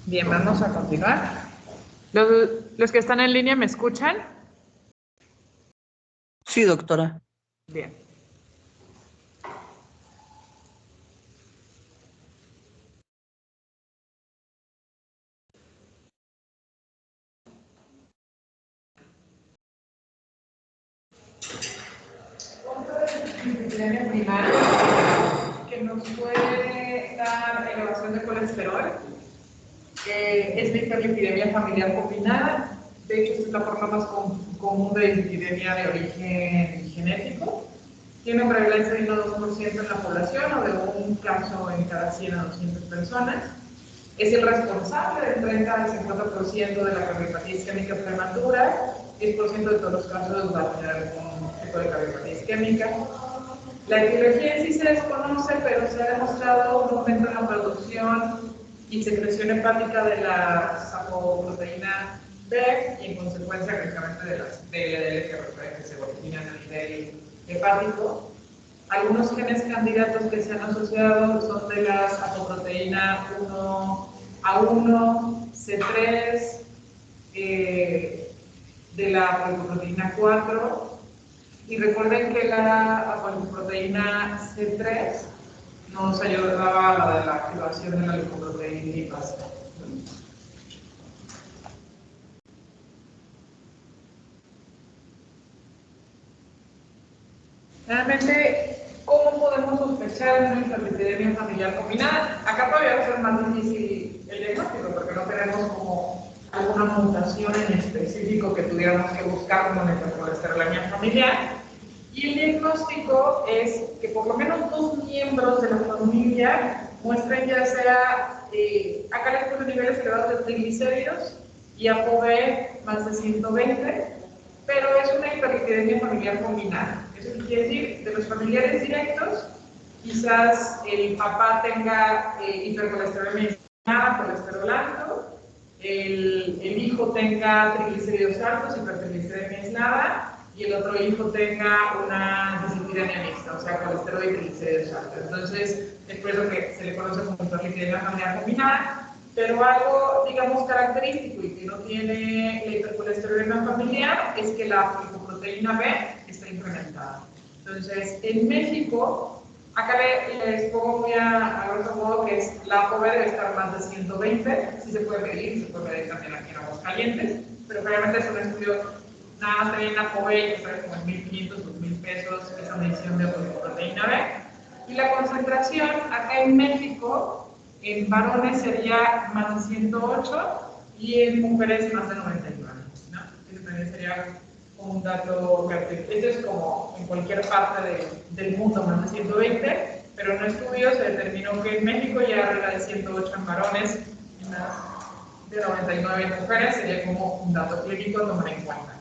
Bien, vamos a continuar. ¿Los que están en línea me escuchan? Sí, doctora. Bien. Hiperlipidemia primaria que nos puede dar elevación de colesterol. Es la hiperlipidemia familiar combinada. De hecho, esta es la forma más común de dislipidemia de origen genético. Tiene una prevalencia de 1 a 2% en la población o de un caso en cada 100 a 200 personas. Es el responsable del 30 al 50% de la cardiopatía isquémica prematura, 10% de todos los casos va a tener algún tipo de cardiopatía isquémica. La etiología en sí se desconoce, pero se ha demostrado un aumento en la producción y secreción hepática de la sapoproteína B y en consecuencia crecimiento de las DLL que se originan a nivel hepático. Algunos genes candidatos que se han asociado son de la sapoproteína 1A1, C3, de la apolipoproteína 4. Y recuerden que la apolipoproteína C3 nos ayudaba a la de la activación de la lipoproteína lipasa. Realmente, ¿cómo podemos sospechar de una hiperlipidemia familiar combinada? Acá todavía va a ser más difícil el diagnóstico porque no tenemos como alguna mutación en específico que tuviéramos que buscar como en la hipercolesterolemia familiar. Y el diagnóstico es que por lo menos 2 miembros de la familia muestren ya sea acá les puse niveles elevados de triglicéridos y ApoB más de 120, pero es una hiperlipidemia familiar combinada. Eso quiere decir, de los familiares directos, quizás el papá tenga hipercolesterolemia aislada, colesterol alto, el hijo tenga triglicéridos altos, hipertriglicemia aislada, y el otro hijo tenga una dislipidemia mixta, o sea, colesterol y triglicéridos altos. Entonces, es por eso que se le conoce como hiperlipidemia familiar combinada, pero algo, digamos, característico y que no tiene la hipercolesterolemia familiar es que la lipoproteína B está incrementada. Entonces, en México, acá les pongo muy a grosso modo que es la ApoB debe estar más de 120, sí se puede medir, se puede medir también aquí en Aguascalientes, pero realmente es un estudio. Nada más también la ApoB que sale como en 1,500 o 2,000 pesos esa medición de proteína B. Y la concentración acá en México, en varones sería más de 108 y en mujeres más de 99, ¿no? Eso también sería un dato característico. Esto es como en cualquier parte del mundo, más de 120, pero en un estudio se determinó que en México ya arriba de 108 en varones y de 99 en mujeres sería como un dato clínico a tomar en cuenta.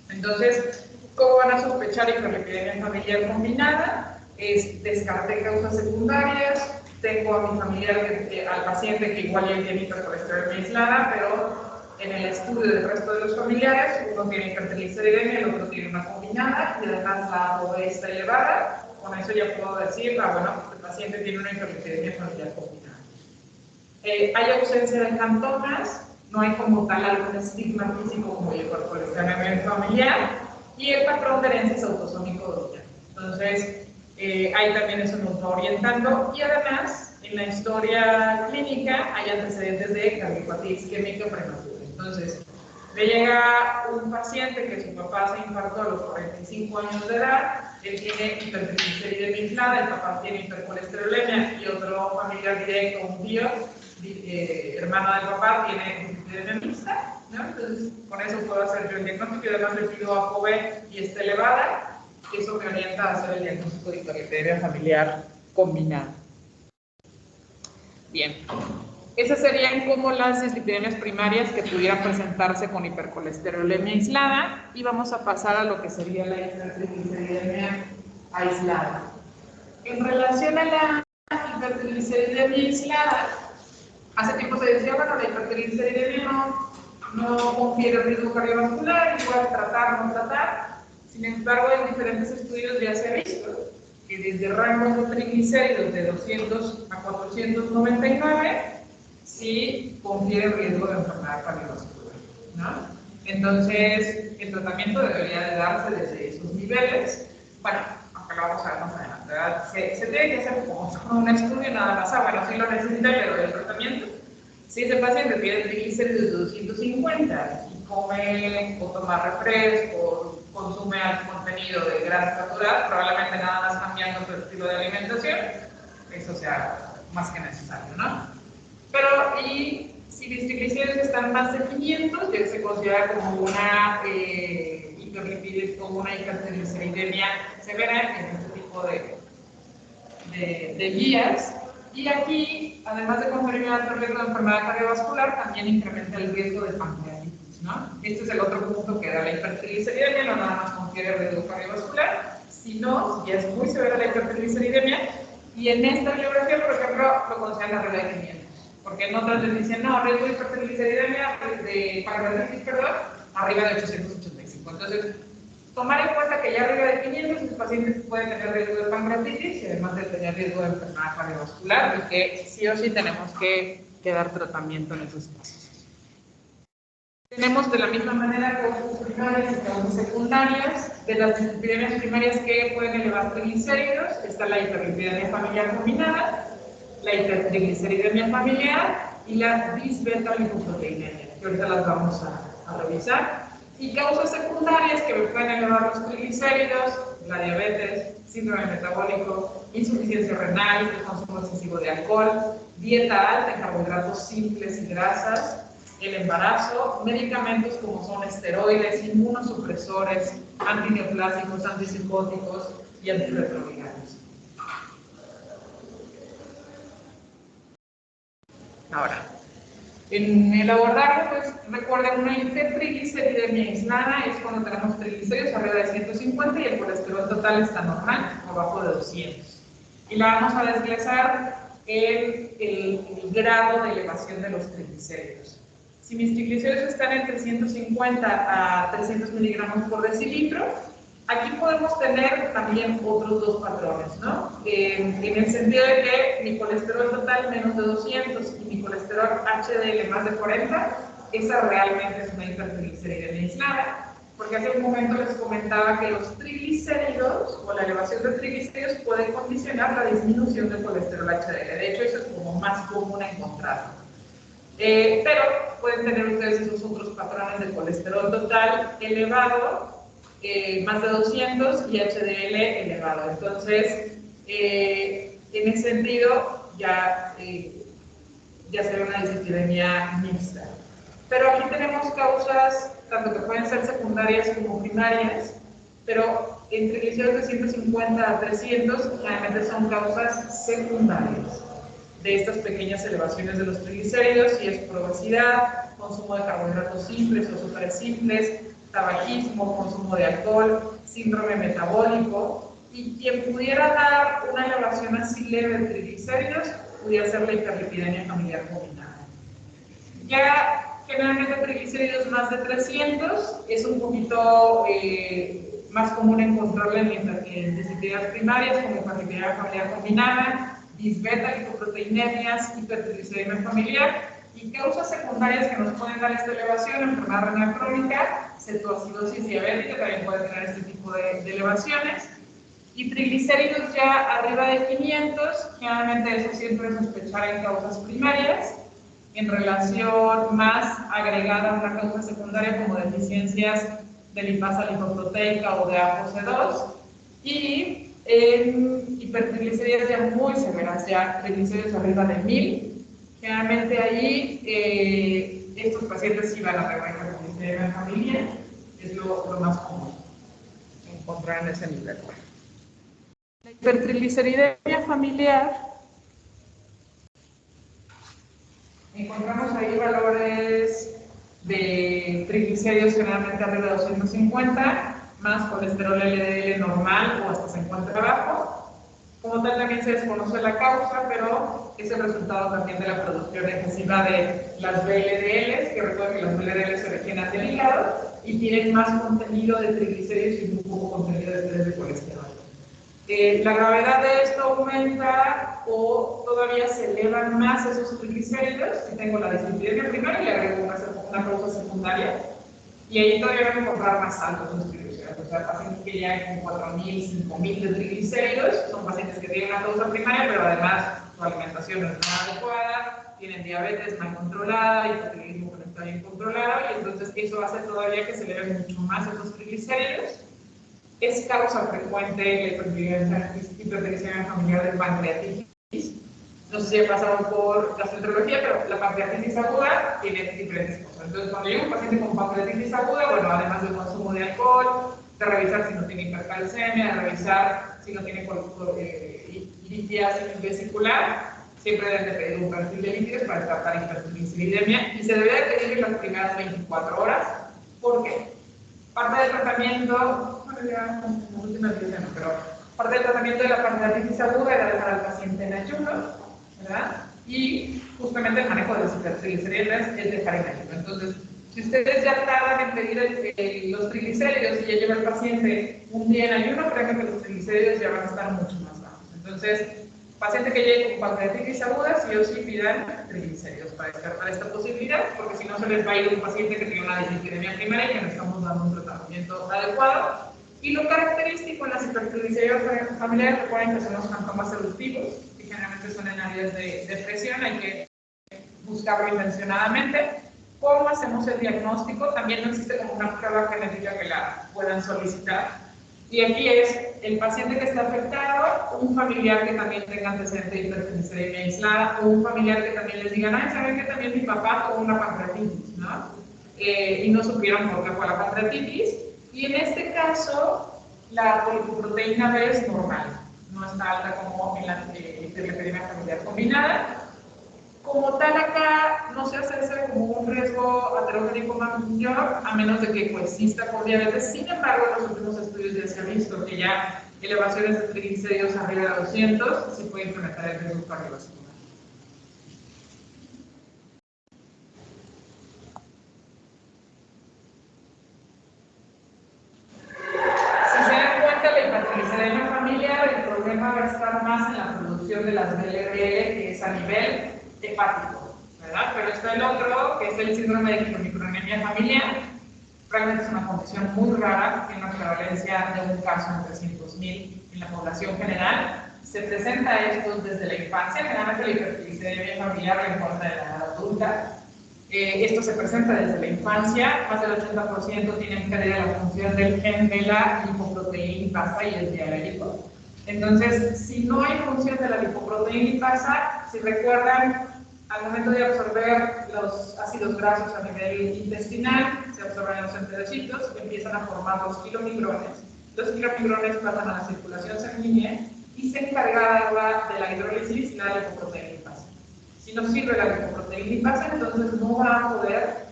Entonces, ¿cómo van a sospechar hiperlipidemia familiar combinada? Descarté causas secundarias, tengo a mi familiar, al paciente que igual ya tiene hipercolesterolemia aislada, pero en el estudio del resto de los familiares, uno tiene hipertrigliceridemia, el otro tiene una combinada, y además la ApoB está elevada. Con eso ya puedo decir, bueno, el paciente tiene una hiperlipidemia familiar combinada. Hay ausencia de cantonas, no hay como tal algún estigma físico como hipercolesterolemia familiar, y el patrón de herencia es autosómico dominante. Entonces, ahí también eso nos va orientando, y además, en la historia clínica hay antecedentes de cardiopatía isquémica prematura. Entonces, le llega un paciente que su papá se infartó a los 45 años de edad, él tiene hipertrigliceridemia aislada, el papá tiene hipercolesterolemia y otro familiar directo, un tío, hermano del papá, tiene dislipidemia mixta, ¿no? Entonces, con eso puedo hacer yo el diagnóstico y además le pido ApoB y está elevada, eso me orienta a hacer el diagnóstico de hiperlipidemia familiar combinada. Bien. Esas serían como las dislipidemias primarias que pudieran presentarse con hipercolesterolemia aislada, y vamos a pasar a lo que sería la hipertrigliceridemia aislada. En relación a la hipertrigliceridemia aislada, hace tiempo se decía, bueno, la hipertrigliceridemia no confiere riesgo cardiovascular, igual tratar, no tratar. Sin embargo, en diferentes estudios ya se ha visto que desde rangos de triglicéridos de 200 a 499, sí confiere riesgo de enfermedad cardiovascular, ¿no? Entonces, el tratamiento debería de darse desde esos niveles. Bueno, aunque lo vamos a ver más adelante, ¿verdad? Se tiene que hacer como un estudio nada más. Bueno, sí lo necesita, pero el tratamiento, si ese paciente tiene triglicéridos de 250 y come o toma refresco, consume alto contenido de grasas saturadas, probablemente nada más cambiando su estilo de alimentación, eso sea más que necesario, ¿no? Pero, y si mis triglicéridos están más de 500, ya se considera como una hiperlipidemia, como una hipertrigliceridemia severa en este tipo de guías. Y aquí, además de conferir alto riesgo de enfermedad cardiovascular, también incrementa el riesgo de pancreatitis, ¿no? Este es el otro punto que da la hipertrigliceridemia, no nada más confiere riesgo cardiovascular, sino si ya es muy severa la hipertrigliceridemia. Y en esta bibliografía, por ejemplo, lo consideran arriba de 500. Porque en otras les dicen, no, riesgo de hipertrigliceridemia, de pancreatitis, perdón, arriba de 885. Entonces, tomar en cuenta que ya arriba de 500 el paciente puede tener riesgo de pancreatitis y además de tener riesgo de enfermedad cardiovascular y que sí o sí tenemos que dar tratamiento en esos casos. Tenemos de la misma manera causas primarias y causas secundarias. De las epidemias primarias que pueden elevar triglicéridos está la hiperlipidemia familiar combinada, la hipertrigliceridemia familiar y la disbeta-lipoproteinemia, que ahorita las vamos a revisar. Y causas secundarias que pueden elevar los triglicéridos, la diabetes, síndrome metabólico, insuficiencia renal, el consumo excesivo de alcohol, dieta alta en carbohidratos simples y grasas, el embarazo, medicamentos como son esteroides, inmunosupresores, antineoplásicos, antipsicóticos y antirretrovirales. Ahora, en el abordaje, pues recuerden, una hipertrigliceridemia aislada es cuando tenemos triglicéridos arriba de 150 y el colesterol total está normal, abajo de 200. Y la vamos a desglosar en el grado de elevación de los triglicéridos. Si mis triglicéridos están entre 150 a 300 miligramos por decilitro, aquí podemos tener también otros dos patrones, ¿no? En el sentido de que mi colesterol total menos de 200 y mi colesterol HDL más de 40, esa realmente es una hipertrigliceridemia aislada, porque hace un momento les comentaba que los triglicéridos o la elevación de triglicéridos puede condicionar la disminución del colesterol HDL. De hecho, eso es como más común encontrarlo. Pero pueden tener ustedes esos otros patrones de colesterol total elevado, más de 200 y HDL elevado. Entonces, en ese sentido, ya sería una dislipidemia mixta. Pero aquí tenemos causas, tanto que pueden ser secundarias como primarias, pero en triglicéridos de 150 a 300 generalmente son causas secundarias de estas pequeñas elevaciones de los triglicéridos, y es por obesidad, consumo de carbohidratos simples o súper simples, tabaquismo, consumo de alcohol, síndrome metabólico, y quien pudiera dar una elevación así leve de triglicéridos pudiera ser la hiperlipidemia familiar combinada. Ya generalmente triglicéridos más de 300 es un poquito más común encontrarla en dislipidemias primarias como hiperlipidemia familiar combinada, disbeta, lipoproteinemias, hipertrigliceridemia familiar, y causas secundarias que nos pueden dar esta elevación: enfermedad renal crónica, cetoacidosis diabética, también puede tener este tipo de elevaciones, y triglicéridos ya arriba de 500, generalmente eso siempre es sospechar en causas primarias, en relación más agregada a una causa secundaria como deficiencias de lipasa lipoproteica o de ApoC2, y en hipertriglicéridos ya muy severas, ya triglicéridos arriba de 1000, generalmente ahí estos pacientes sí van a requerir hipertrigliceridemia familiar, es lo más común encontrar en ese nivel. La hipertrigliceridemia familiar, encontramos ahí valores de triglicéridos generalmente arriba de 250, más colesterol LDL normal o hasta se encuentra abajo. Como tal, también se desconoce la causa, pero es el resultado también de la producción excesiva de las VLDLs, que recuerden que las VLDLs se originan del hígado y tienen más contenido de triglicéridos y muy poco contenido de estrés de colesterol. La gravedad de esto aumenta o todavía se elevan más esos triglicéridos si tengo la dislipidemia primaria y le agrego una causa secundaria. Y ahí todavía van a encontrar más altos los triglicéridos. O sea, pacientes que ya con 4.000, 5.000 de triglicéridos son pacientes que tienen una causa primaria, pero además su alimentación no es nada adecuada, tienen diabetes mal controlada, hipertiroidismo que no está bien controlado, y entonces eso hace todavía que se eleven mucho más esos triglicéridos. Es causa frecuente la hipertensión familiar de pancreatitis. No sé si he pasado por gastroenterología, pero la pancreatitis aguda tiene diferentes cosas. Entonces, cuando llega un paciente con pancreatitis aguda, bueno, además del consumo de alcohol, de revisar si no tiene hipercalcemia, de revisar si no tiene litiasis vesicular, siempre deben de pedir un perfil de lípidos para tratar hipertrigliceridemia y se debe de pedir en las primeras 24 horas. ¿Por qué? Parte del tratamiento, bueno, ya en las últimas 10 años, pero parte del tratamiento de la pancreatitis aguda era dejar al paciente en ayuno, ¿verdad? Y justamente el manejo de los hipertriglicéridos es dejar en ayuno. Entonces, si ustedes ya tardan en pedir los triglicéridos y ya lleva el paciente un día en ayuno, créanme que los triglicéridos ya van a estar mucho más bajos. Entonces, paciente que llegue con pancreatitis aguda, sí o sí pidan triglicéridos para descartar esta posibilidad, porque si no se les va a ir un paciente que tiene una dislipidemia primaria y que no estamos dando un tratamiento adecuado. Y lo característico en las hipertriglicéridos familiares, recuerden que son los xantomas eruptivos, que generalmente son en áreas de depresión, hay que buscarlo intencionadamente. ¿Cómo hacemos el diagnóstico? También no existe como una prueba genética que la puedan solicitar. Y aquí es el paciente que está afectado, un familiar que también tenga antecedente de hipertrigliceridemia aislada, o un familiar que también les digan, ay, saben que también mi papá tuvo una pancreatitis, ¿no? Y no supieron por qué fue la pancreatitis. Y en este caso, la polipoproteína B es normal, no está alta como en la hiperlipidemia familiar combinada. Como tal, acá no se hace como un riesgo aterogénico mayor, a menos de que coexista con diabetes. Sin embargo, en los últimos estudios ya se ha visto que ya elevaciones de triglicéridos arriba de 200 sí puede incrementar el riesgo cardiovascular. Si se dan cuenta, la hipertrigliceridemia familiar, el problema va a estar más en la producción de las VLDL, que es a nivel hepático, ¿verdad? Pero está el otro, que es el síndrome de quitomicronemia familiar. Realmente es una condición muy rara, tiene una prevalencia de un caso en 300.000 en la población general. Se presenta esto desde la infancia, generalmente la hipertrigliceridemia familiar la encuentra en la edad adulta. Esto se presenta desde la infancia, más del 80% tienen pérdida de la función del gen de la lipoproteína lipasa y es diabético. Entonces, si no hay función de la lipoproteína lipasa, si recuerdan, al momento de absorber los ácidos grasos a nivel intestinal, se absorben en los enterocitos, empiezan a formar los kilomigrones. Los kilomigrones pasan a la circulación sanguínea y se encargan de la hidrólisis y la lipoproteína lipasa. Si no sirve la lipoproteína lipasa, entonces no va a poder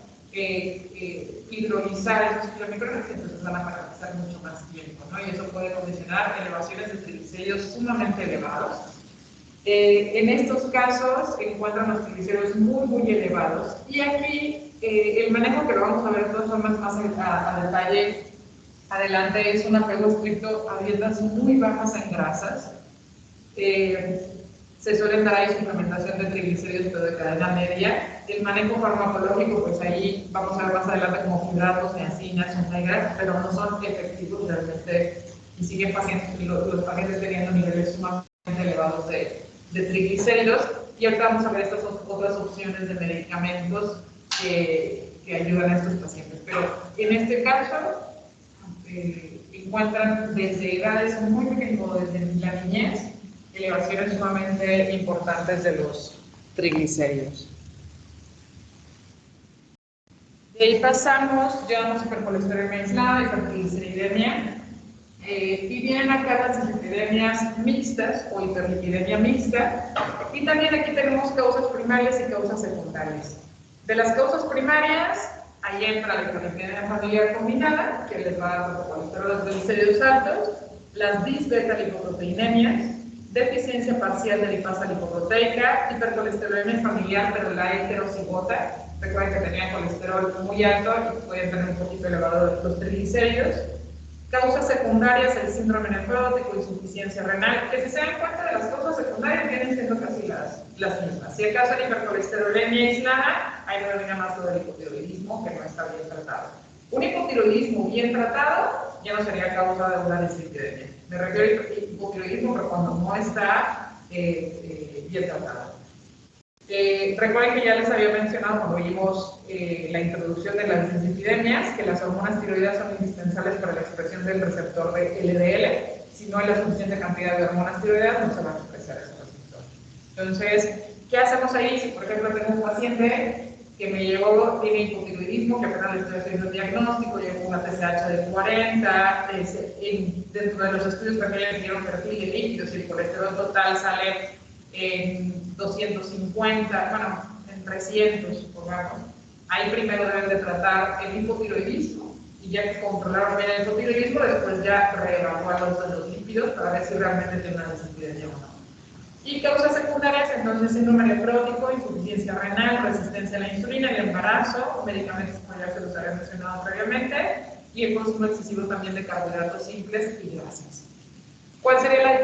hidrolizar esos kilomigrones, entonces van a paralizar mucho más tiempo, ¿no? Y eso puede condicionar elevaciones de triglicéridos sumamente elevados. En estos casos se encuentran los triglicéridos muy elevados y aquí el manejo, que lo vamos a ver de todas formas más a detalle adelante, es un apego estricto a dietas muy bajas en grasas. Se suelen dar ahí suplementación de triglicéridos, pero de cadena media. El manejo farmacológico, pues ahí vamos a ver más adelante como fibratos, niacinas, omega, pero no son efectivos realmente y siguen los pacientes teniendo niveles sumamente elevados de triglicéridos. Y ahorita vamos a ver estas otras opciones de medicamentos que ayudan a estos pacientes. Pero en este caso, encuentran desde edades muy pequeñas, desde la niñez, elevaciones sumamente importantes de los triglicéridos. De ahí pasamos, llevamos hipercolesterolemia aislada, hipertrigliceridemia, y vienen acá las dislipidemias mixtas o hiperlipidemia mixta, y también aquí tenemos causas primarias y causas secundarias. De las causas primarias, ahí entra la hiperlipidemia familiar combinada, que les va a dar colesterol, triglicéridos altos, las disbeta-lipoproteinemias, deficiencia parcial de lipasa lipoproteica, hipercolesterolemia familiar, pero la heterocigota, recuerden que tenían colesterol muy alto y pueden tener un poquito elevado los triglicéridos, Causas secundarias, el síndrome nefrótico, insuficiencia renal, que si se dan cuenta de las causas secundarias vienen siendo casi las mismas. Si acaso la hipercolesterolemia aislada, ahí predomina más lo del hipotiroidismo, que no está bien tratado. Un hipotiroidismo bien tratado ya no sería causa de una dislipidemia. Me refiero al hipotiroidismo, pero cuando no está bien tratado. Recuerden que ya les había mencionado cuando vimos la introducción de las dislipidemias que las hormonas tiroideas son indispensables para la expresión del receptor de LDL. Si no hay la suficiente cantidad de hormonas tiroideas, no se van a expresar esos receptores. Entonces, ¿qué hacemos ahí? Si, por ejemplo, tengo un paciente que me llegó, tiene hipotiroidismo, que apenas le estoy haciendo el diagnóstico, llegó una TSH de 40, dentro de los estudios también le dieron perfil de lípidos y el colesterol total sale en 250, bueno, en 300, supongamos. Ahí primero deben de tratar el hipotiroidismo y ya que controlaron bien el hipotiroidismo, después ya reevaluar los lípidos para ver si realmente tiene una dislipidemia o no. Y causas secundarias, entonces síndrome nefrótico, insuficiencia renal, resistencia a la insulina, el embarazo, medicamentos como ya se los había mencionado previamente, y el consumo excesivo también de carbohidratos simples y grasas. ¿Cuál sería la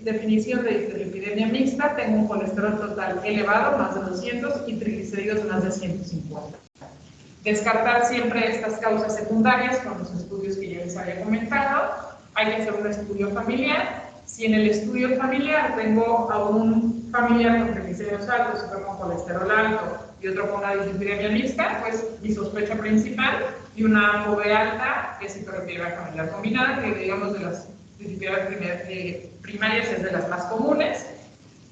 definición de dislipidemia mixta? Tengo un colesterol total elevado, más de 200, y triglicéridos más de 150. Descartar siempre estas causas secundarias con los estudios que ya les había comentado. Hay que hacer un estudio familiar. Si en el estudio familiar tengo a un familiar con triglicéridos altos, otro con colesterol alto y otro con una dislipidemia mixta, pues mi sospecha principal y una ApoB alta es hiperlipidemia familiar combinada, que digamos de las dislipidemias primarias es de las más comunes.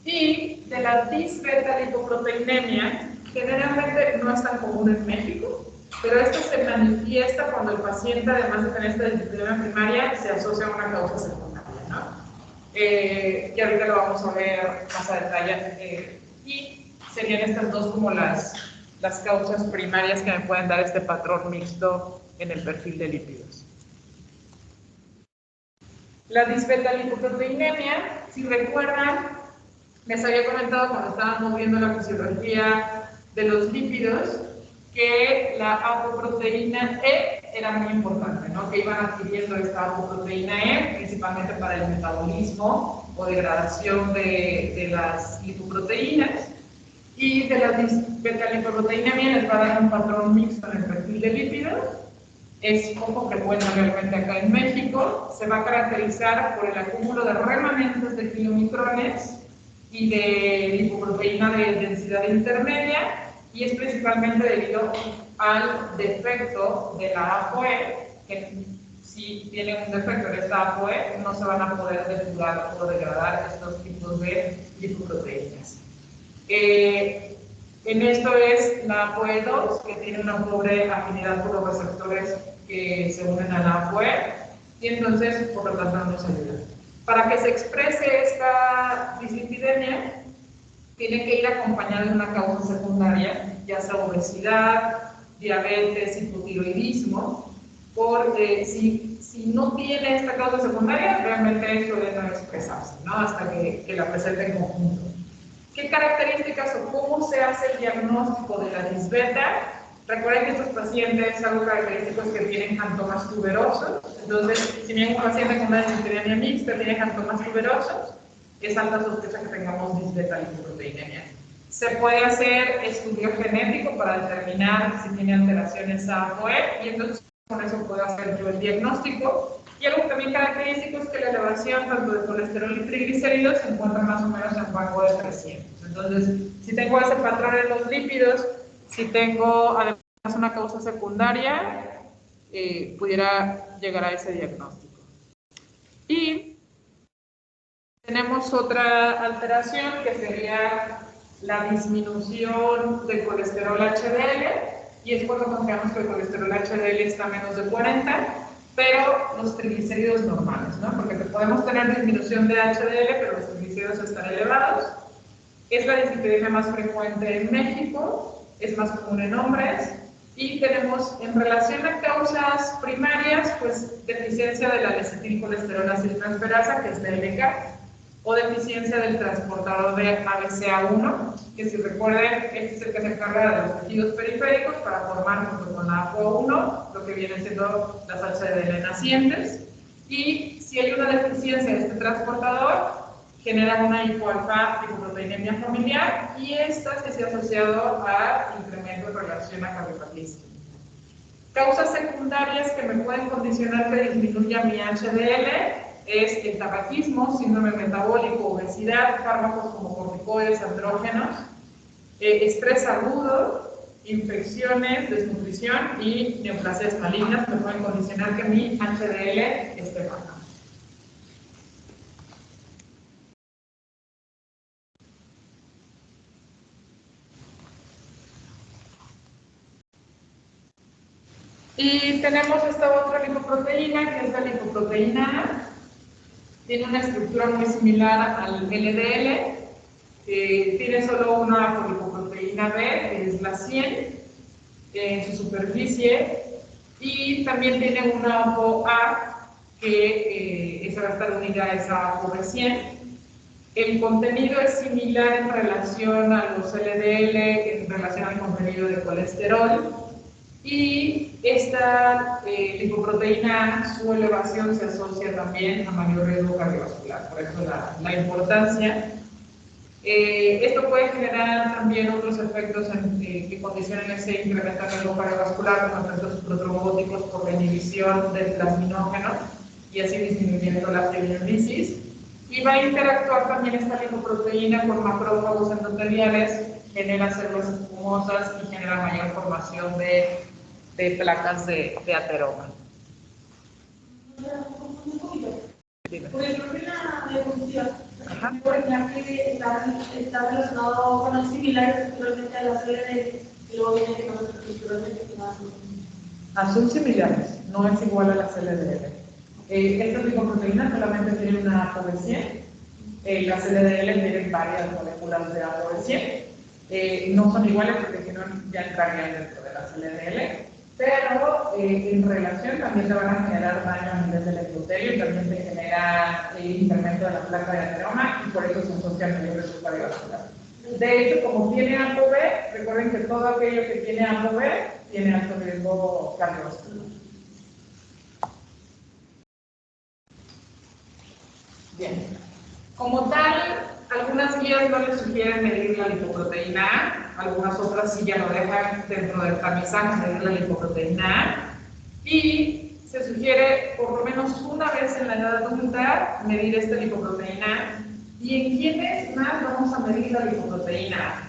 Y de la disbeta-lipoproteinemia, generalmente no es tan común en México, pero esto se manifiesta cuando el paciente, además de tener esta dislipidemia primaria, se asocia a una causa secundaria, ¿no? Que ahorita lo vamos a ver más a detalle. Y serían estas dos como las causas primarias que me pueden dar este patrón mixto en el perfil de lípidos. La disbeta-lipoproteinemia, si recuerdan, les había comentado cuando estábamos viendo la fisiología de los lípidos que la apoproteína E era muy importante, ¿no? Que iban adquiriendo esta apoproteína E principalmente para el metabolismo o degradación de las lipoproteínas. Y de la disbeta-lipoproteinemia les va a dar un patrón mixto en el perfil de lípidos. Es poco frecuente realmente acá en México. Se va a caracterizar por el acúmulo de remanentes de kilomicrones y de lipoproteína de densidad intermedia, y es principalmente debido al defecto de la ApoE, que si tienen un defecto en esta ApoE no se van a poder depurar o degradar estos tipos de lipoproteínas. En esto es la ApoE2, que tiene una pobre afinidad por los receptores que se unen a la ApoE, y entonces por lo tanto nos ayuda. Para que se exprese esta dislipidemia, tiene que ir acompañada de una causa secundaria, ya sea obesidad, diabetes, hipotiroidismo, porque si no tiene esta causa secundaria, realmente suele no expresarse, ¿no? Hasta que la presente en conjunto. ¿Qué características o cómo se hace el diagnóstico de la disbeta? Recuerden que estos pacientes, algo característico es que tienen jantomas tuberosos. Entonces, si bien un paciente con una dislipidemia mixta tiene jantomas tuberosos, es alta sospecha que tengamos disbeta-lipoproteinemia. Se puede hacer estudio genético para determinar si tiene alteraciones ApoE, y entonces con eso puedo hacer yo el diagnóstico. Y algo también característico es que la elevación tanto de colesterol y triglicéridos se encuentra más o menos en rango de 300. Entonces, si tengo ese patrón en los lípidos, si tengo además una causa secundaria, pudiera llegar a ese diagnóstico. Y tenemos otra alteración que sería la disminución del colesterol HDL, y es cuando consideramos que el colesterol HDL está menos de 40, pero los triglicéridos normales, ¿no? Porque podemos tener disminución de HDL, pero los triglicéridos están elevados. Es la dislipidemia más frecuente en México, es más común en hombres, y tenemos en relación a causas primarias, pues deficiencia de la lecetilcolesterol aciltransferasa, que es DLK, o deficiencia del transportador de ABCA1, que si recuerden, este es el que se encarga de los tejidos periféricos para formar junto con la APO1 lo que vienen siendo las HDL nacientes. Y si hay una deficiencia de este transportador, genera una hipoalfa-lipoproteinemia familiar, y esta se ha asociado a incremento en relación a cardiopatía isquémica. Causas secundarias que me pueden condicionar que disminuya mi HDL es el tabaquismo, síndrome metabólico, obesidad, fármacos como corticoides, andrógenos, estrés agudo, infecciones, desnutrición y neoplasias malignas me pueden condicionar que mi HDL esté bajo. Y tenemos esta otra lipoproteína, que es la lipoproteína A. Tiene una estructura muy similar al LDL. Tiene solo una apolipoproteína B, que es la 100, en su superficie. Y también tiene una ApoA, que esa va a estar unida a esa ApoB100. El contenido es similar en relación a los LDL, en relación al contenido de colesterol. Y esta lipoproteína A, su elevación se asocia también a mayor riesgo cardiovascular, por eso la importancia. Esto puede generar también otros efectos que condicionan ese incremento en riesgo cardiovascular, como efectos protrombóticos por la inhibición del plasminógeno y así disminuyendo la fibrosis. Y va a interactuar también esta lipoproteína con macrófagos endoteliales, genera células espumosas y genera mayor formación de placas de ateroma. Por ejemplo, la defunción, por ejemplo, que está relacionado con los similares a la serie y luego viene con los estructuralmente son similares, no es igual a la LDL. Estas lipoproteínas solamente tienen una ApoB100, las LDL tienen varias moléculas de ApoB100. No son iguales porque si no ya entrarían dentro de las LDL, pero en relación también te van a generar daño a nivel del endotelio y también te genera incremento de la placa de ateroma, y por eso se asocia a mayor riesgo cardiovascular. De hecho, como tiene ApoB, recuerden que todo aquello que tiene ApoB tiene alto riesgo cardiovascular. Bien. Como tal, algunas guías no les sugieren medir la lipoproteína A, algunas otras sí ya lo dejan dentro del tamizaje medir la lipoproteína A, y se sugiere por lo menos una vez en la edad adulta medir esta lipoproteína A. ¿Y en quiénes más vamos a medir la lipoproteína A?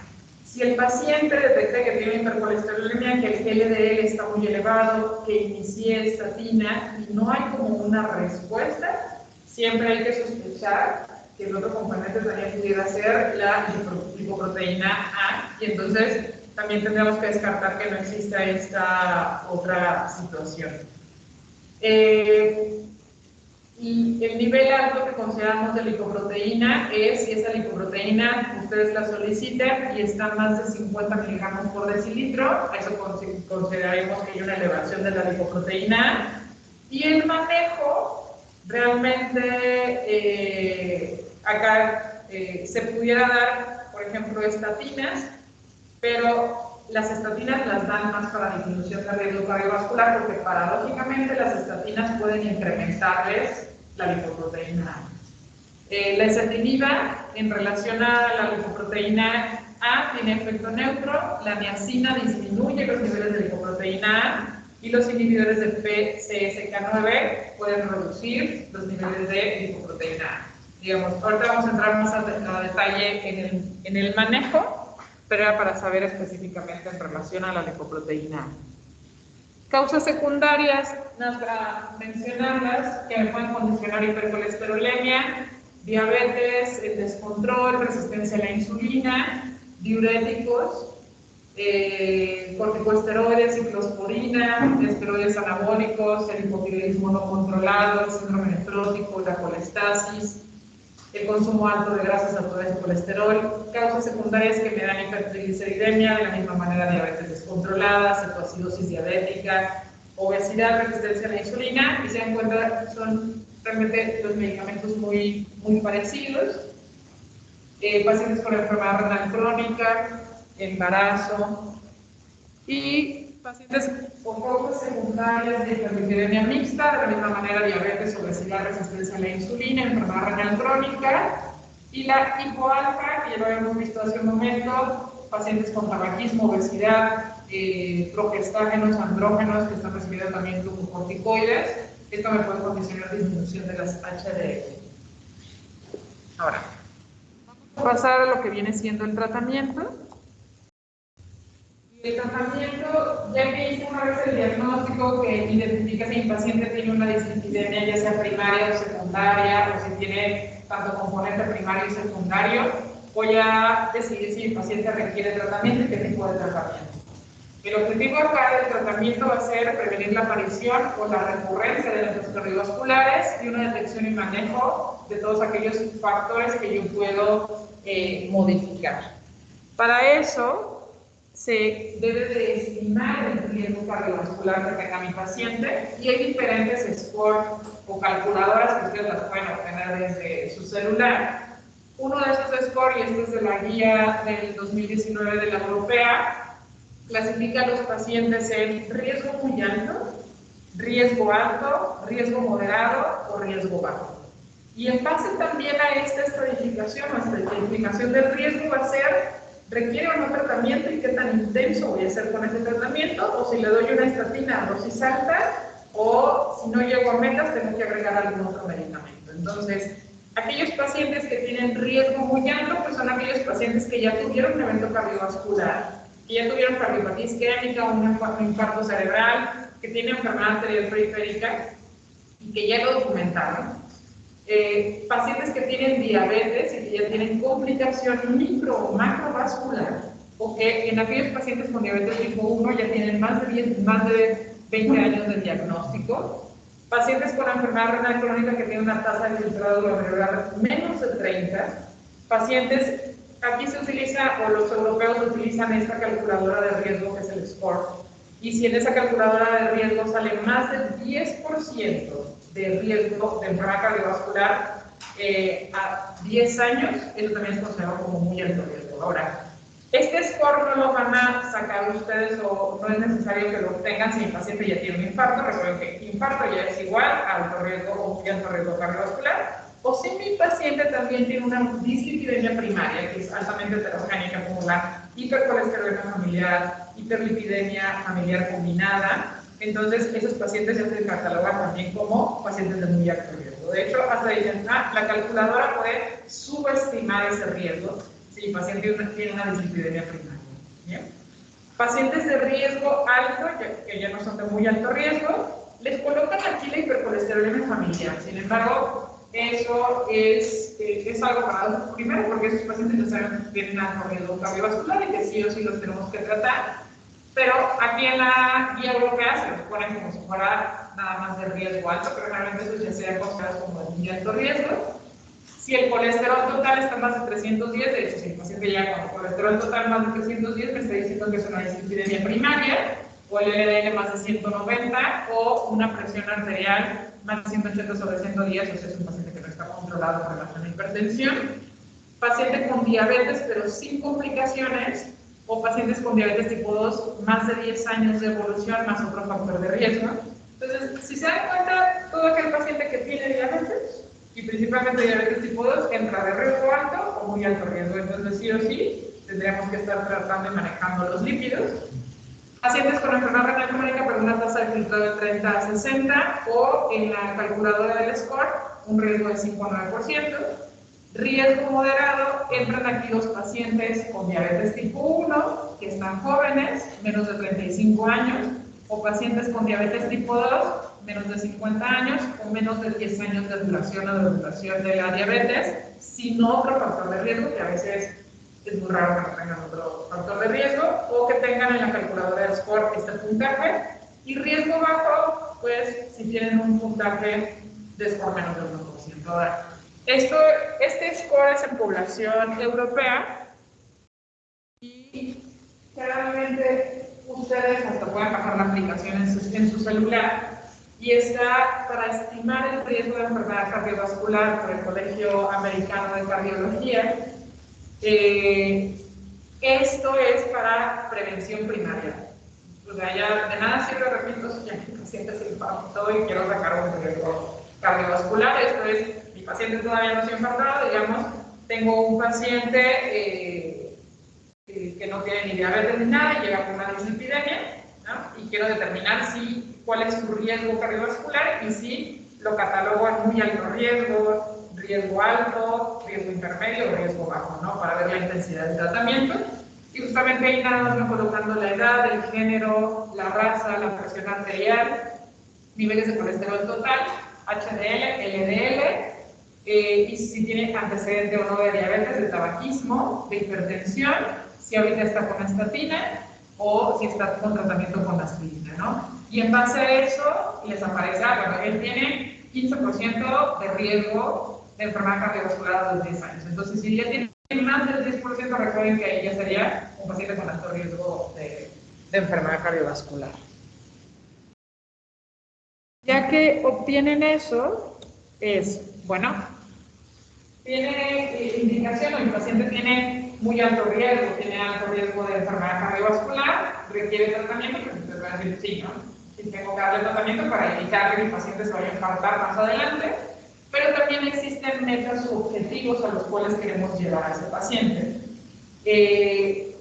Si el paciente detecta que tiene hipercolesterolemia, que el LDL está muy elevado, que inicié estatina y no hay como una respuesta, siempre hay que sospechar que el otro componente también pudiera ser la lipoproteína A, y entonces también tendríamos que descartar que no exista esta otra situación. Y el nivel alto que consideramos de lipoproteína es si esa lipoproteína ustedes la solicitan y está más de 50 miligramos por decilitro, eso consideraremos que hay una elevación de la lipoproteína A. Y el manejo, realmente acá se pudiera dar, por ejemplo, estatinas, pero las estatinas las dan más para disminución de riesgo cardiovascular porque paradójicamente las estatinas pueden incrementarles la lipoproteína A. La ezetimiba en relación a la lipoproteína A tiene efecto neutro, la niacina disminuye los niveles de lipoproteína A y los inhibidores de PCSK9 pueden reducir los niveles de lipoproteína A. Digamos, ahorita vamos a entrar más a detalle en el manejo, pero era para saber específicamente en relación a la lipoproteína A. Causas secundarias, nada para mencionarlas, que pueden condicionar hipercolesterolemia, diabetes, el descontrol, resistencia a la insulina, diuréticos, corticosteroides, ciclosporina, esteroides anabólicos, el hipotiroidismo no controlado, el síndrome nefrótico, la colestasis, el consumo alto de grasas saturadas y colesterol. Causas secundarias que me dan hipertrigliceridemia, de la misma manera diabetes descontrolada, cetoacidosis diabética, obesidad, resistencia a la insulina, y se dan cuenta son realmente los medicamentos muy parecidos. Pacientes con enfermedad renal crónica, embarazo y pacientes con causas secundarias de hiperlipidemia mixta, de la misma manera diabetes, obesidad, resistencia a la insulina, enfermedad renal crónica y la hipoalfa, que ya lo habíamos visto hace un momento, pacientes con tabaquismo, obesidad, progestágenos, andrógenos que están recibiendo también glucocorticoides. Esto me puede condicionar disminución de las HDL. Ahora, pasar a lo que viene siendo el tratamiento. Y el tratamiento, ya que hice una vez el diagnóstico que identifica si el paciente tiene una dislipidemia, ya sea primaria o secundaria, o si tiene tanto componente primario y secundario, voy a decidir si el paciente requiere tratamiento y qué tipo de tratamiento. El objetivo acá del tratamiento va a ser prevenir la aparición o la recurrencia de eventos cardiovasculares y una detección y manejo de todos aquellos factores que yo puedo modificar. Para eso se debe de estimar el riesgo cardiovascular que tenga mi paciente y hay diferentes scores o calculadoras que ustedes las pueden obtener desde su celular. Uno de estos scores, y este es de la guía del 2019 de la Europea, clasifica a los pacientes en riesgo muy alto, riesgo alto, riesgo moderado o riesgo bajo. Y en base también a esta estratificación o estratificación del riesgo va a ser, ¿requiere o no tratamiento y qué tan intenso voy a hacer con ese tratamiento? O si le doy una estatina a dosis alta, o si no llego a metas, tengo que agregar algún otro medicamento. Entonces, aquellos pacientes que tienen riesgo muy alto, pues son aquellos pacientes que ya tuvieron un evento cardiovascular, que ya tuvieron cardiopatía isquémica o un infarto cerebral, que tienen enfermedad arterial periférica y que ya lo documentaron. Pacientes que tienen diabetes y que ya tienen complicación micro o macrovascular, o que en aquellos pacientes con diabetes tipo 1 ya tienen más de 20 años de diagnóstico. Pacientes con enfermedad renal crónica que tienen una tasa de filtrado glomerular menos de 30. Pacientes, aquí se utiliza, o los europeos utilizan esta calculadora de riesgo que es el SCORE. Y si en esa calculadora de riesgo sale más del 10% de riesgo de enfermedad cardiovascular a 10 años, eso también es considerado como muy alto riesgo. Ahora, este score no lo van a sacar ustedes o no es necesario que lo obtengan si el paciente ya tiene un infarto. Recuerden que infarto ya es igual a alto riesgo o muy alto riesgo cardiovascular. O si mi paciente también tiene una dislipidemia primaria, que es altamente heterogénea, como la hipercolesterolemia familiar, hiperlipidemia familiar combinada, entonces esos pacientes ya se catalogan también como pacientes de muy alto riesgo. De hecho, hasta dicen, la calculadora puede subestimar ese riesgo si el paciente tiene una dislipidemia primaria. ¿Bien? Pacientes de riesgo alto, que ya no son de muy alto riesgo, les colocan aquí la hipercolesterolemia familiar. Sin embargo, eso es algo paradójico, primero porque esos pacientes ya saben que tienen alto riesgo cardiovascular y que sí o sí los tenemos que tratar, pero aquí en la guía europea se los ponen como si fuera nada más de riesgo alto, pero realmente eso ya sería considerado como de muy alto riesgo. Si el colesterol total está más de 310, de hecho, si el paciente ya con el colesterol total más de 310, me está diciendo que es una dislipidemia primaria, o el LDL más de 190, o una presión arterial más de 180 sobre 110, o sea, es un paciente que no está controlado en relación a hipertensión. Paciente con diabetes, pero sin complicaciones, o pacientes con diabetes tipo 2, más de 10 años de evolución, más otro factor de riesgo. Entonces, si se dan cuenta, todo aquel paciente que tiene diabetes, y principalmente diabetes tipo 2, entra de riesgo alto o muy alto riesgo. Entonces, sí o sí, tendríamos que estar tratando y manejando los lípidos. Pacientes con enfermedad renal crónica, pero una tasa de filtrado de 30 a 60, o en la calculadora del SCORE, un riesgo de 5 a 9%. Riesgo moderado, entran aquí los pacientes con diabetes tipo 1, que están jóvenes, menos de 35 años, o pacientes con diabetes tipo 2, menos de 50 años, o menos de 10 años de duración o de duración de la diabetes, sin otro factor de riesgo, que a veces es muy raro que no tengan otro factor de riesgo, o que tengan en la calculadora de SCORE este puntaje. Y riesgo bajo, pues si tienen un puntaje de SCORE menos del 1%. Ahora, este score es en población europea y generalmente ustedes hasta pueden bajar la aplicación en su celular y está para estimar el riesgo de enfermedad cardiovascular por el Colegio Americano de Cardiología. Esto es para prevención primaria. O sea, ya de nada sirve, repito, si ya mi paciente se infartó y quiero sacar un riesgo cardiovascular. Esto es, mi paciente todavía no se ha infartado, digamos, tengo un paciente que no tiene ni diabetes ni nada, y llega con una dislipidemia, ¿no? Y quiero determinar cuál es su riesgo cardiovascular y si lo catalogo en muy alto riesgo, riesgo alto, riesgo intermedio o riesgo bajo, ¿no? Para ver la intensidad del tratamiento. Y justamente ahí nada más me colocando la edad, el género, la raza, la presión arterial, niveles de colesterol total, HDL, LDL, y si tiene antecedente o no de diabetes, de tabaquismo, de hipertensión, si ahorita está con estatina o si está con tratamiento con aspirina, ¿no? Y en base a eso les aparece, bueno, él tiene 15% de riesgo de enfermedad cardiovascular a los 10 años. Entonces, si ya tiene más del 10%, recuerden que ahí ya sería un paciente con alto riesgo de enfermedad cardiovascular. Ya que obtienen eso, bueno, tiene indicación, o el paciente tiene muy alto riesgo, tiene alto riesgo de enfermedad cardiovascular, requiere tratamiento, pues usted va a decir sí, ¿no? Sí, tengo que darle tratamiento para evitar que mi paciente se vaya a infartar más adelante, pero también existen metas u objetivos a los cuales queremos llevar a ese paciente.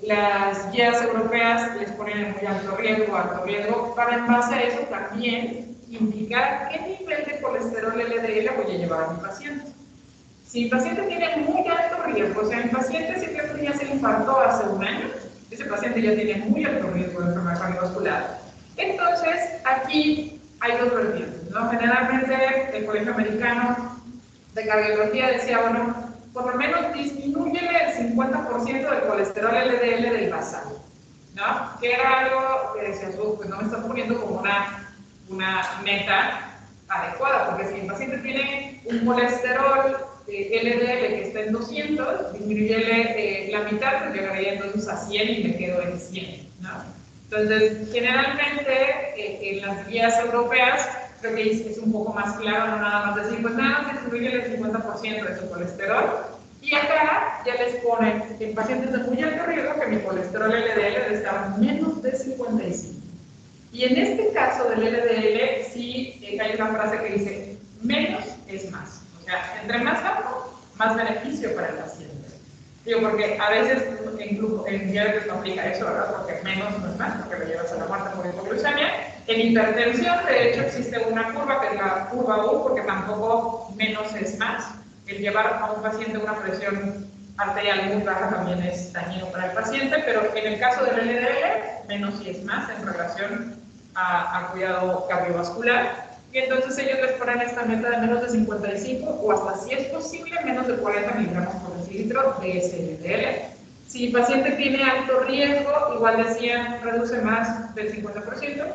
Las guías europeas les ponen en muy alto riesgo, para en base a eso también indicar qué nivel de colesterol LDL voy a llevar a mi paciente. Si el paciente tiene muy alto riesgo, o sea, el paciente simplemente ya se infartó hace un año, ese paciente ya tiene muy alto riesgo de enfermedad cardiovascular. Entonces, aquí hay dos vertientes, ¿no? Generalmente, el Colegio Americano de Cardiología decía, bueno, por lo menos disminúyele el 50% del colesterol LDL del basal, ¿no? Que era algo que decías, pues no me estás poniendo como una meta adecuada, porque si el paciente tiene un colesterol LDL que está en 200, disminuyele la mitad, pues llegaría entonces a 100 y me quedo en 100, ¿no? Entonces, generalmente en las guías europeas, creo que es un poco más claro, no nada más decir, pues nada más disminuyele el 50% de su colesterol, y acá ya les ponen, en pacientes de muy alto riesgo, que mi colesterol LDL debe estar menos de 55. Y en este caso del LDL, sí hay una frase que dice, menos es más. O sea, entre más bajo, más beneficio para el paciente. Digo, porque a veces en diabetes no aplica eso, ¿verdad? Porque menos no es más, porque lo llevas a la muerte por hipoglucemia. En hipertensión, de hecho, existe una curva, que es la curva U, porque tampoco menos es más. El llevar a un paciente una presión arterial muy baja también es dañino para el paciente, pero en el caso del LDL, menos sí es más en relación a cuidado cardiovascular. Y entonces ellos les ponen esta meta de menos de 55 o hasta, si es posible, menos de 40 miligramos por decilitro de ese LDL. Si el paciente tiene alto riesgo, igual decían, reduce más del 50%.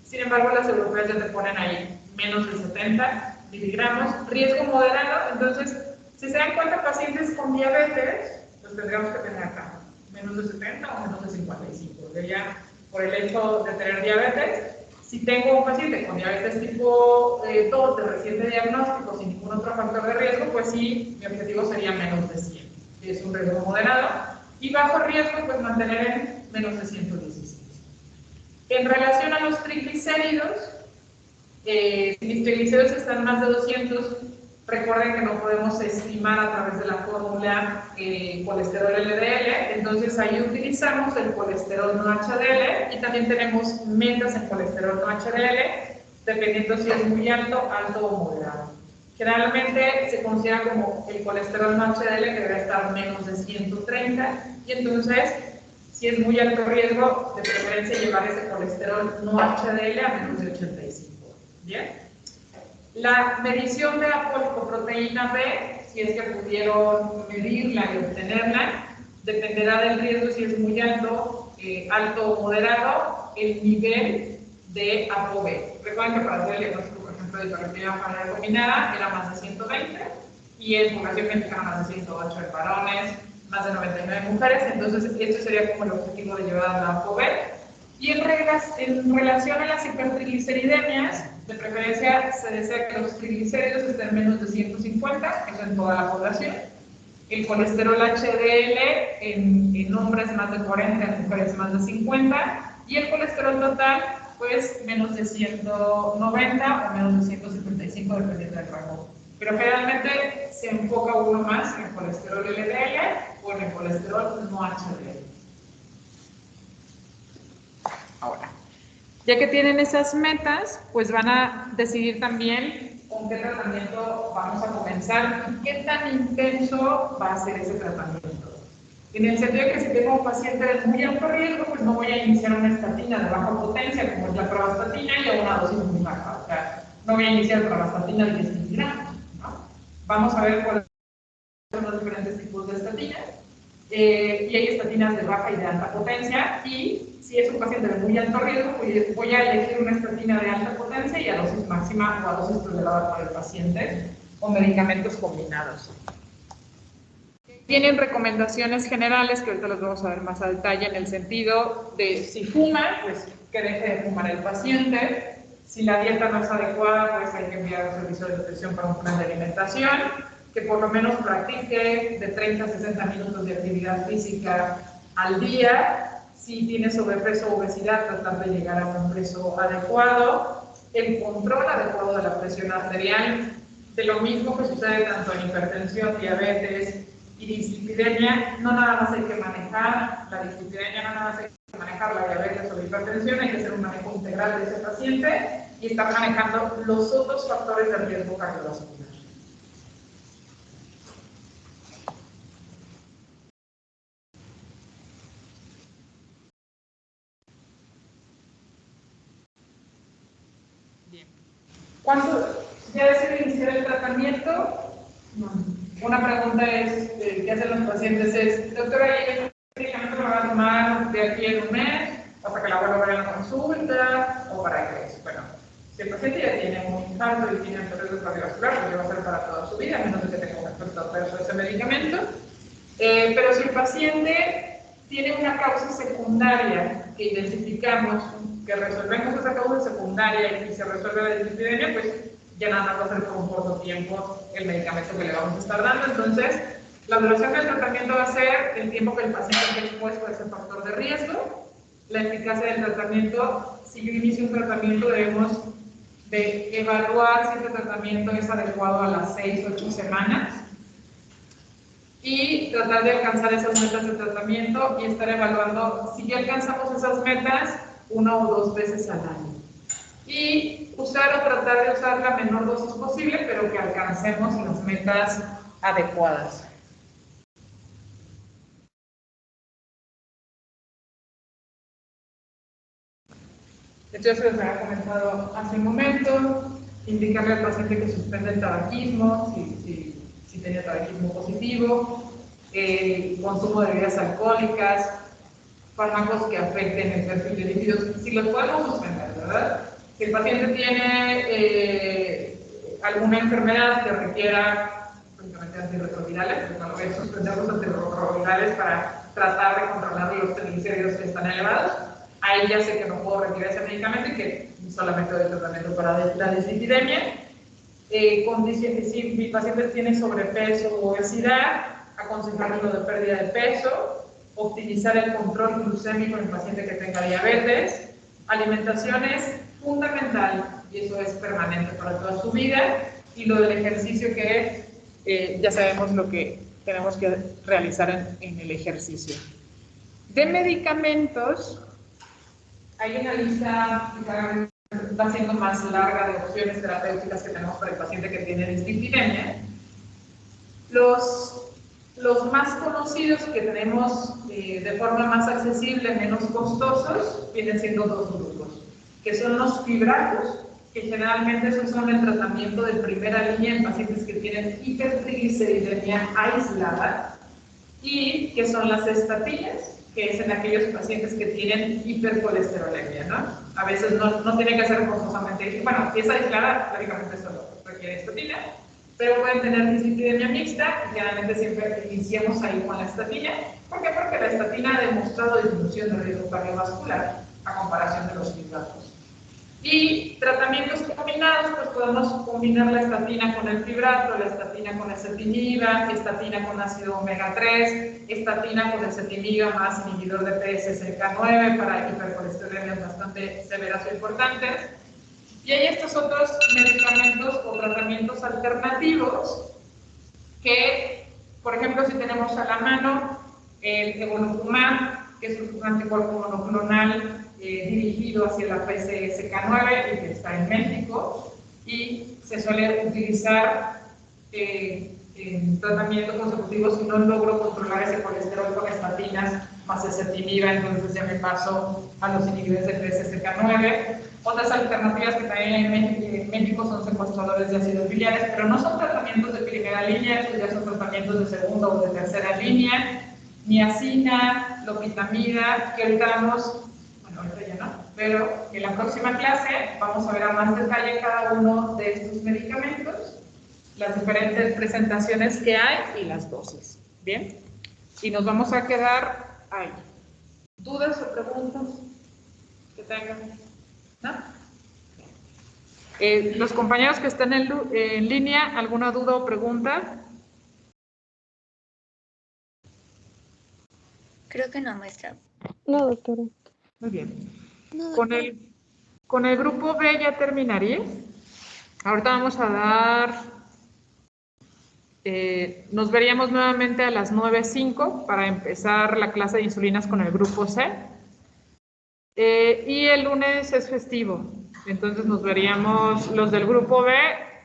Sin embargo, las europeas ya te ponen ahí menos de 70 miligramos, riesgo moderado. Entonces, si se dan cuenta, pacientes con diabetes, los tendríamos que tener acá, menos de 70 o menos de 55. Sería por el hecho de tener diabetes. Si tengo un paciente con diabetes tipo 2 de reciente diagnóstico sin ningún otro factor de riesgo, pues sí, mi objetivo sería menos de 100. Es un riesgo moderado. Y bajo riesgo, pues mantener en menos de 116. En relación a los triglicéridos, si mis triglicéridos están más de 200, recuerden que no podemos estimar a través de la fórmula colesterol LDL, entonces ahí utilizamos el colesterol no HDL y también tenemos metas en colesterol no HDL, dependiendo si es muy alto, alto o moderado. Generalmente se considera como el colesterol no HDL que debe estar menos de 130 y entonces, si es muy alto riesgo, de preferencia llevar ese colesterol no HDL a menos de 85. ¿Bien? La medición de la polipoproteína B, si es que pudieron medirla y obtenerla, dependerá del riesgo si es muy alto, alto o moderado, el nivel de ApoB. Recuerden que para hacer el diagnóstico, por ejemplo, de hiperlipidemia familiar combinada era más de 120 y en población mexicana más de 108 en varones, más de 99 mujeres, entonces esto sería como el objetivo de llevar la ApoB. Y en relación a las hipertrigliceridemias, De preferencia, se desea que los triglicéridos estén menos de 150, eso en toda la población. El colesterol HDL en hombres más de 40, en mujeres más de 50. Y el colesterol total, pues menos de 190 o menos de 175, dependiendo del rango. Pero generalmente se enfoca uno más en el colesterol LDL o en el colesterol no HDL. Ahora, ya que tienen esas metas, pues van a decidir también con qué tratamiento vamos a comenzar y qué tan intenso va a ser ese tratamiento. En el sentido de que si tengo un paciente de muy alto riesgo, pues no voy a iniciar una estatina de baja potencia, como es la pravastatina, y a una dosis muy baja. O sea, no voy a iniciar pravastatina de 10 miligramos, ¿no? Vamos a ver cuáles son los diferentes tipos de estatinas. Y hay estatinas de baja y de alta potencia, y si es un paciente de muy alto riesgo, pues voy a elegir una estatina de alta potencia y a dosis máxima o a dosis tolerada por el paciente, o medicamentos combinados. Tienen recomendaciones generales que ahorita los vamos a ver más a detalle, en el sentido de si fuma, pues que deje de fumar el paciente. Si la dieta no es adecuada, pues hay que enviar un servicio de nutrición para un plan de alimentación, que por lo menos practique de 30 a 60 minutos de actividad física al día. Si tiene sobrepeso o obesidad, tratar de llegar a un peso adecuado. El control adecuado de la presión arterial, de lo mismo que sucede tanto en hipertensión, diabetes y dislipidemia. No nada más hay que manejar la dislipidemia, no nada más hay que manejar la diabetes o la hipertensión, hay que hacer un manejo integral de ese paciente y estar manejando los otros factores de riesgo cardiovascular. ¿Cuánto ya desea iniciar el tratamiento? Una pregunta es, que hacen los pacientes es, doctora, ¿el medicamento lo va a tomar de aquí en un mes, hasta que la vuelva a ver en la consulta, o para qué es? Bueno, si el paciente ya tiene un infarto y tiene riesgo cardiovascular, pues va a ser para toda su vida, a menos de que tenga un efecto adverso de ese medicamento. Pero si el paciente tiene una causa secundaria que identificamos, que resolvemos esa causa secundaria y se resuelve la dislipidemia, pues ya nada más va a ser por un corto tiempo el medicamento que le vamos a estar dando. Entonces, la duración del tratamiento va a ser el tiempo que el paciente esté expuesto a ese factor de riesgo. La eficacia del tratamiento, si yo inicio un tratamiento, debemos de evaluar si este tratamiento es adecuado a las 6 o 8 semanas y tratar de alcanzar esas metas de tratamiento y estar evaluando si ya alcanzamos esas metas 1 o 2 veces al año. Y usar o tratar de usar la menor dosis posible, pero que alcancemos las metas adecuadas. Entonces, se les había comentado hace un momento, indicarle al paciente que suspende el tabaquismo, si tenía tabaquismo positivo, el consumo de bebidas alcohólicas, fármacos que afecten el perfil de lípidos, si los podemos suspender, ¿verdad? Si el paciente tiene alguna enfermedad que requiera prácticamente antirretrovirales, pues no voy a suspender los antirretrovirales para tratar de controlar los triglicéridos que están elevados. Ahí ya sé que no puedo retirar ese medicamento y que solamente doy tratamiento para la dislipidemia. Si mi paciente tiene sobrepeso o obesidad, aconsejarlo de pérdida de peso, optimizar el control glucémico en el paciente que tenga diabetes. Alimentación es fundamental y eso es permanente para toda su vida. Y lo del ejercicio, que ya sabemos lo que tenemos que realizar en el ejercicio. De medicamentos, hay una lista que cada vez va siendo más larga de opciones terapéuticas que tenemos para el paciente que tiene dislipidemia. Los más conocidos que tenemos de forma más accesible, menos costosos, vienen siendo 2 grupos, que son los fibratos, que generalmente esos son el tratamiento de primera línea en pacientes que tienen hipertrigliceridemia aislada, y que son las estatinas, que es en aquellos pacientes que tienen hipercolesterolemia, ¿no? A veces no tiene que ser forzosamente, bueno, si es aislada, lógicamente solo requiere estatina, pero pueden tener dislipidemia mixta, y generalmente siempre iniciamos ahí con la estatina. ¿Por qué? Porque la estatina ha demostrado disminución de riesgo cardiovascular a comparación de los fibratos. Y tratamientos combinados, pues podemos combinar la estatina con el fibrato, la estatina con ezetimiba, estatina con ácido omega 3, estatina con ezetimiba más inhibidor de PSSK9 para hipercolesterolemias bastante severas o importantes. Y hay estos otros medicamentos o tratamientos alternativos que, por ejemplo, si tenemos a la mano el evolocumab, que es un anticuerpo monoclonal dirigido hacia la PCSK9 y que está en México, y se suele utilizar en tratamiento consecutivo si no logro controlar ese colesterol con estatinas más ezetimiba, entonces ya me paso a los inhibidores de PCSK9. Otras alternativas que también en México son secuestradores de ácidos biliares, pero no son tratamientos de primera línea, estos ya son tratamientos de segunda o de tercera línea. Niacina, lopitamida, que ahorita vamos, bueno, ahorita ya no, pero en la próxima clase vamos a ver a más detalle cada uno de estos medicamentos, las diferentes presentaciones que hay y las dosis. ¿Bien? Y nos vamos a quedar ahí. ¿Dudas o preguntas que tengan? ¿No? Los compañeros que están en línea, ¿alguna duda o pregunta? Creo que no, maestra. No, doctora. Muy bien. No, Con el grupo B ya terminaría. Ahorita vamos a dar, nos veríamos nuevamente a las 9:05 para empezar la clase de insulinas con el grupo C. Y el lunes es festivo, entonces nos veríamos los del grupo B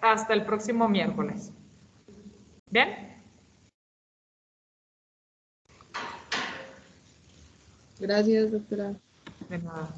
hasta el próximo miércoles. ¿Bien? Gracias, doctora. De nada.